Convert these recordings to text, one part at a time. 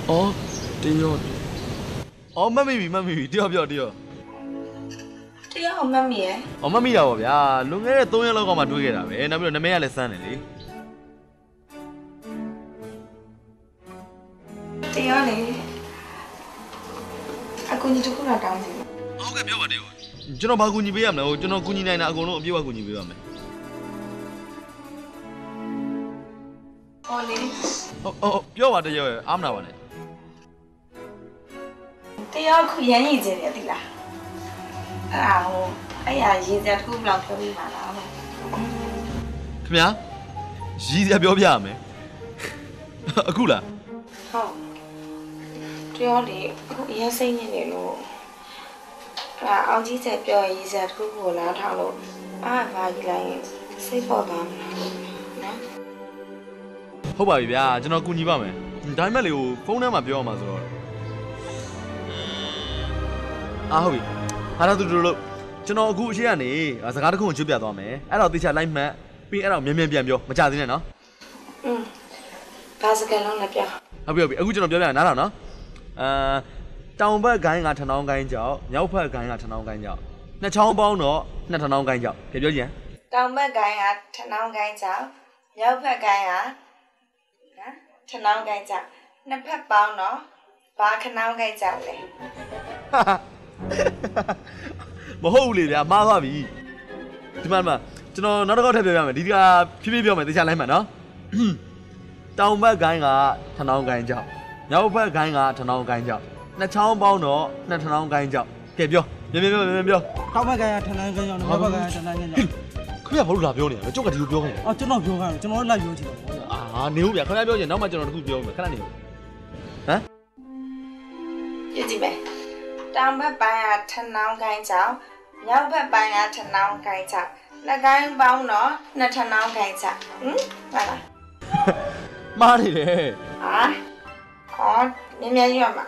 哦，对哦。哦，妈咪，对哦，对哦。对呀，我妈咪。哦，妈咪呀，我呀，弄个东西老干嘛做给他呗？那边那边也来三年哩。对呀嘞。阿姑你就过来当的。ဟုတ်ကဲ့ပြောပါတဲ့ကျွန်တော်ဘာကူညီပေးရမလဲကျွန်တော်ကူညီနိုင်တာအကုန်လုံးအပြည့်အဝကူညီပေးပါမယ်ဟောလေဟုတ်ပြောပါတဲ့ရောအားမနာပါနဲ့တရားခုရမ်းရည်ကျတယ်တိလားအဲ့ရရေးစရာတစ်ခုဘယ်လောက်ပြောပြပါလားခင်ဗျာရည်စရာပြောပြရမယ်အခုလားဟုတ်တရားလေအခုအရင်စိတ်ညစ်နေလို့အောင်ကြီးဆက်ပြောရည်စရာတစ်ခုကိုလားထားလို့အားဘာကြီးလိုက်ရင်စိတ်ပေါ်သွားမှာနော်ဟုတ်ပါပြီဗျာကျွန်တော်ကူညီပါမယ်ဒါပေမဲ့လေဖုန်းထဲမှာပြောရမှာဆိုတော့ဟုတ်ပြီဟာတော့တို့လို့ကျွန်တော်အခုအရှိကနေစကားတစ်ခုကိုချွတ်ပြသွားမယ်အဲ့တော့တေချာလိုက်မှတ်ပြီးအဲ့တော့မြင်ပြန်ပြောမကြသေးနဲ့နော်ဘာစကားလုံးလည်းပြောဟုတ်ပြီအခုကျွန်တော်ပြောပြနားထောင်နော်တောင်ဘက်ကိုင်းကထနောင်းကိုင်းကြောက်မြောက်ဘက်ကိုင်းကထနောင်းကိုင်းကြောက်နှစ်ချောင်းပေါင်းတော့နှစ်ထနောင်းကိုင်းကြောက်ပြောကြည့်တောင်ဘက်ကိုင်းကထနောင်းကိုင်းကြောက်မြောက်ဘက်ကိုင်းကထနောင်းကိုင်းကြောက်နှစ်ဖက်ပေါင်းတော့ဘာခနောင်းကိုင်းကြောက်လဲမဟုတ်ဘူးလေဗျာမှားသွားပြီဒီမှာကျွန်တော်နောက်တစ်ခေါက်ထပ်ပြောပြမယ်ဒီကဖြည်းဖြည်းပြောမယ်တေချာလိုက်မှနော်တောင်ဘက်ကိုင်းကထနောင်းကိုင်းကြောက်မြောက်ဘက်ကိုင်းကထနောင်းကိုင်းကြောက်နှစ်ချောင်းပေါင်းတော့နှစ်ထနောင်းကိုင်းကြောက်ကဲပြောပြောတောက်ဘက်ကထနန်းကန်းကြောက်မြောက်ဘက်ကထနန်းကန်းကြောက်ခင်ဗျာဘာလို့လာပြောနေရလဲကျုပ်ကဒီလိုပြောခိုင်းတယ်ကျွန်တော်ပြောခိုင်းကျွန်တော်လည်းလိုက်ပြောကြည့်ပါနေဦးဗျာခင်ဗျာပြောရင်နောက်မှကျွန်တော်တခုပြောမယ်ခဏနေဟမ်ပြကြည့်မယ်တောင်ဘက်ပိုင်းကထနောင်းကိုင်းကြောက်မြောက်ဘက်ပိုင်းကထနောင်းကိုင်းကြောက်နှစ်ကိုင်းပေါင်းတော့နှစ်ထနောင်းကိုင်းကြောက်ဟုတ်လားမှားနေတယ်မြင်ရမှာ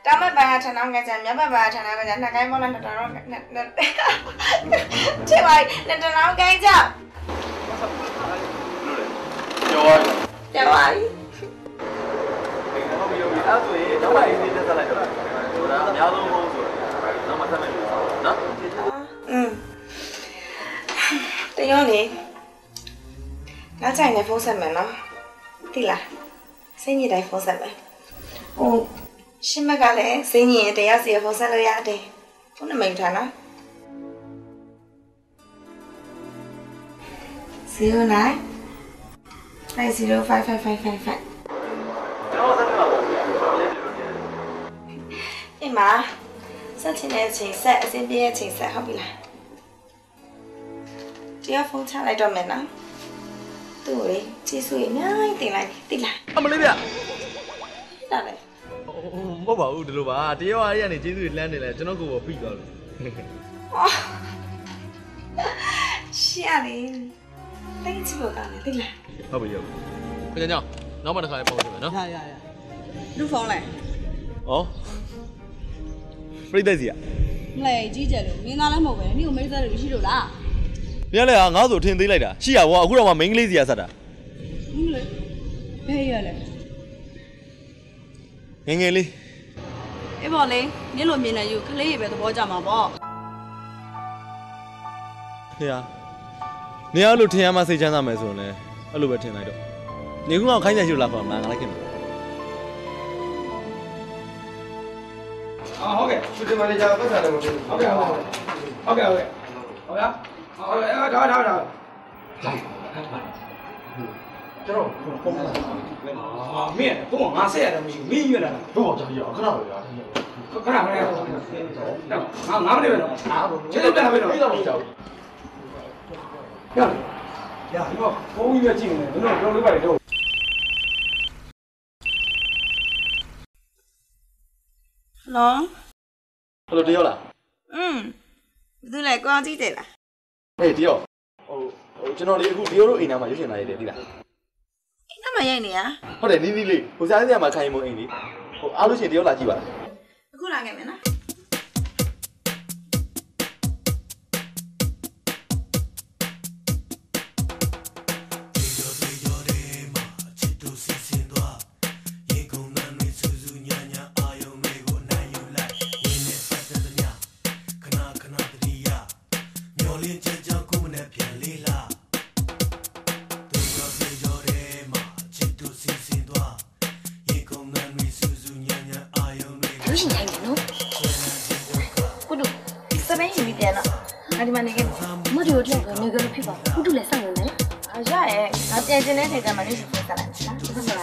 တောင်ဘက်ပိုင်းကထနောင်းကိုင်းကြောက်မြောက်ဘက်ပိုင်းကထနောင်းကိုင်းကြောက်နှစ်ကိုင်းပေါင်းတော့နှစ်ထနောင်းချစ်ပါနှစ်ထနောင်းကိုင်းကြောက်ကျော်ပါပြီအဲ့ဆိုရင်နောက်မှအင်းလေးတက်လိုက်တော့ဒါအများဆုံးဟုတ်ဆိုနောက်မှဆက်မယ်လို့နော်တရားလေနောက်ကြိုင်နဲ့ဖုန်းဆက်မယ်နော်သိလားစိတ်ညစ်တိုင်းဖုန်းဆက်မယ်ရှင်းမကလည်းစိတ်ညစ်ရင်တရားစီဖုန်းဆက်လို့ရတယ်ဖုန်းနံပါတ်ထားနော်09 505555ကျွန်တော်ဆက်မှာပေါ့ဒီမှာဆက်ချင်တဲ့အချိန်ဆက်အစဉ်ပြေတဲ့အချိန်ဆက်ဟုတ်ပြီလားတရားဖုန်းချလိုက်တော့မယ်နော်သူ့လေကျေးဇူးအများကြီးတင်လိုက်သိလားအမလေးဗျဒါလေမဟုတ်ပါဘူးဒီလိုပါတရားဝါးကြီးကနေကျေးဇူးတွေလမ်းနေလဲကျွန်တော်ကိုယ်ပေါ်ပြီးသွားလို့ရှရလေတိုင်းချလို့ကောင်းတယ်သိလားဟုတ်ပြီဟုတ်ပြီခင်ဗျာနောက်မှတစ်ခါလေးပုံပြမယ်နော်ရလူဖုန်းလဲဩပြိတ္တစီကမလဲကြီးကြလို့မင်းသားလည်းမဟုတ်ပဲနင့်ကိုမိတ်ဆက်လို့ရှိလို့လားမင်းလည်းငါ့ဆိုထင်သေးလိုက်တာရှိရဘောအခုတော့မှမိန်းကလေးစီကဆက်တာဟုတ်လေဘယ်ရလဲငယ်လေးအေးပေါ့လေနင့်လိုမြင်နေယူခလေးပဲသဘောကျမှာပေါ့ဖေဟာနေရလို့ထင်ရမှစိတ်ချမ်းသာမယ်ဆိုရင်လည်းအဲ့လိုပဲထင်လိုက်တော့နေခုကခိုင်းနေရှိလို့လာခေါ်မှာငါလည်းခင်ဗျဟုတ်ကဲ့သူဒီမန်နေဂျာပတ်စံလည်းမပြောဘူးဟုတ်ကဲ့ထားကျွန်တော်ပုံမှန်မင်းပုံမှန်ငါဆက်ရတယ်မရှိဘူးမင်းရွက်လာတာဟုတ်ပါဗျာခဏပဲဗျာခဏမလဲငါမနေပဲနော်ကျေးဇူးတင်ပါမယ်နော်ပြီးတော့ကြောက်ရဒီတော့ဘုံကြီးပဲကြည့်နေတယ်တို့ပြောလို့ပါတယ်တို့နော်ဟယ်လိုတယောက်လားဘယ်သူလဲကိုအောင်ကြည့်တယ်လားဟေးတယောက်ကျွန်တော်လေအခုတယောက်တို့အိမ်သားမှာရွှေ့ရှင်လာရတယ်သိလားအိမ်သားမှာရိုက်နေရဟုတ်တယ်နီးလေးဟိုစားစရာမှာခိုင်းမုံအိမ်လေးအားလို့ရှင်တယောက်လာကြည့်ပါအခုလာခဲ့မယ်နော်不行，太难了。不读，这边有一点了，那你们那个，我就听个那个皮包，我都来上人来。啊，是哎，那今天那天嘛，你是做啥来？啊，这个啥来？ ပ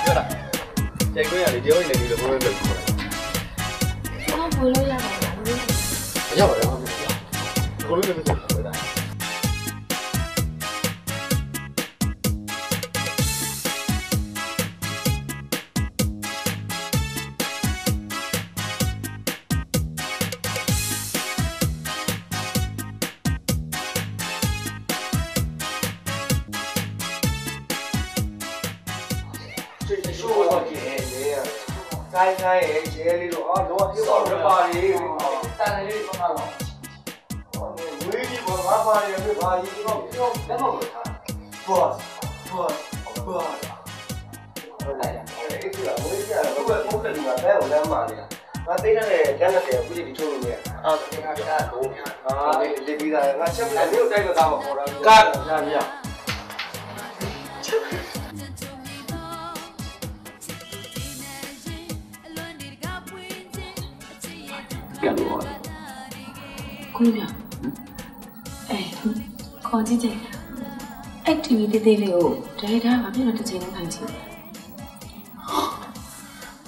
ြောတာကြိုက်ခွင့်ရလေတယောက်နေနေလို့ဘယ်လိုလုပ်ခေါ်လဲ 我不了呀， မရပါဘူးကိုလိုလည်းမလုပ်ဘူးဒါ 该该也接里头啊，我一到这把里，但是这不看了。唯一我俺把里没把一个票两个不看，不，来呀，哎，对了，我这我跟你们在我那嘛的，俺对那个两个店估计得抽你啊，啊，这边的俺前面没有这个干嘛好了，干，啥子呀？ ပြန်လို့ 姑娘，哎，考几级？哎，TV 的得了，这一台外面那这才能看清。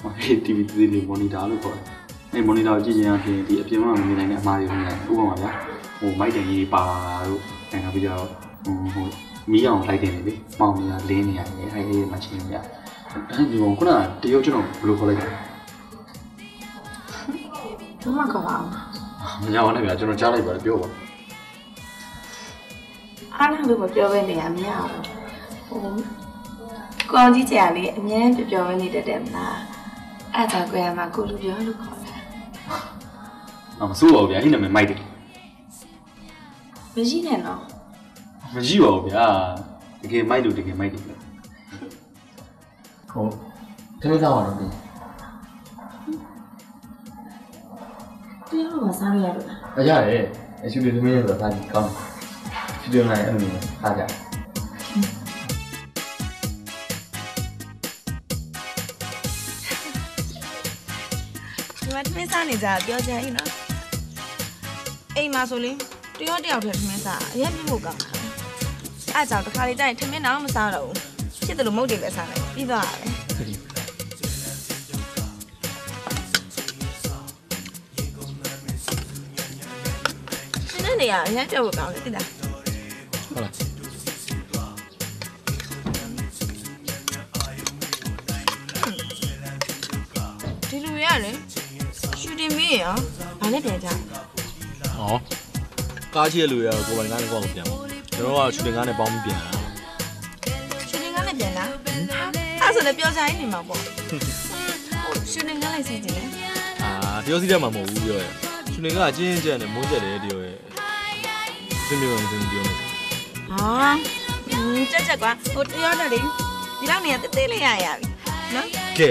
ဟေး TV သေးလေး monitor လို့ခေါ်တယ်။အဲ့ monitor ကိုကြည့်ရင်အပြင်ဒီအပြင်မှာမြင်နိုင်တဲ့အမှားတွေများဥပမာဗျာဟိုမိုက်တယ်ကြီးပါတို့အဲ့နောက်ပြီးတော့ဟိုမီးအောင်လိုက်တယ်လေ။ပေါင်နေတာလင်းနေရတယ်အဲ့ဒီမှာချင်းပြ။အဲ့ဒီကောင်ခုနကတရုတ်ကျွန်တော်ဘယ်လိုခေါ်လိုက်လဲ 怎么搞啊？ ။မရပါနဲ့ဗျာကျွန်တော်ကြားလိုက်ပါပြောပါ အားလုံးလို့မပြောဘဲနေရမရဘူးဟိုကောင်းကြီးကြာလေးအမြဲတမ်းပြောဘဲနေတတ်တယ်မလားအဲ့ဒါကိုရမှာကိုလူပြောလို့ခေါ်တာ ။မစိုးပါဘူးဗျာအဲ့နာမည်မိုက်တယ် မရှိနဲ့နော် ။မရှိပါဘူးဗျာ။တကယ်မိုက်လို့တကယ်မိုက်တယ်ဗျာ ဟုတ်တမီးသားပါတော့ဒီ တရားလို့မစားရလို့လား အရတယ်အရှူလေးသမီးရဲ့ဆိုတာဒီကောင်းရှူလေးနိုင်အဲ့လိုမျိုးစားကြ ဒီမှာသမင်းစားနေကြပြောကြရင်နော်အိမ်မှာဆိုလေတယောက်တယောက်တည်းသမင်းစားအရင်ပြဖို့ကောင်းတာအဲ့ကြောင့်တစ်ခါလေးကျရင်သမင်းတော့မစားတော့ဘူးဖြစ်တယ်လို့မဟုတ်တယ်ပဲစားလိုက်ပြီးသွားတယ်နေရအရင်ကြောက်ကောင်းတယ်တိလား ဟုတ်လား ဒီလူရလေရှူတင်မင်းရဘာနဲ့ပြန်ကြ ဟောကားချီရဲ့လူရကိုယ်ပိုင်ကားနဲ့ကိုယ့်ကိုပြန်ပါကျွန်တော်ကရှူတင်ကားနဲ့ပေါင်းပြီးပြန်တာ ရှူတင်ကားနဲ့ပြန်လားအဲ့ဆိုလည်းပြောကြရင်နေမှာပေါ့ရှူတင်ကားလိုက်စီကြည့်လေ အာတယောက်စီတက်မှာမဟုတ်ဘူးပြောရရှူတင်ကားအချင်းချင်းနဲ့မိုးကျက်တယ်တယောက်ရဲ့စင်မြေမစင်ပြောနေ ဟာကြက်ကွာဟိုတယောက်တည်းဒီလောက်နေရတေးသေးလေးရရပြီနော် ကဲ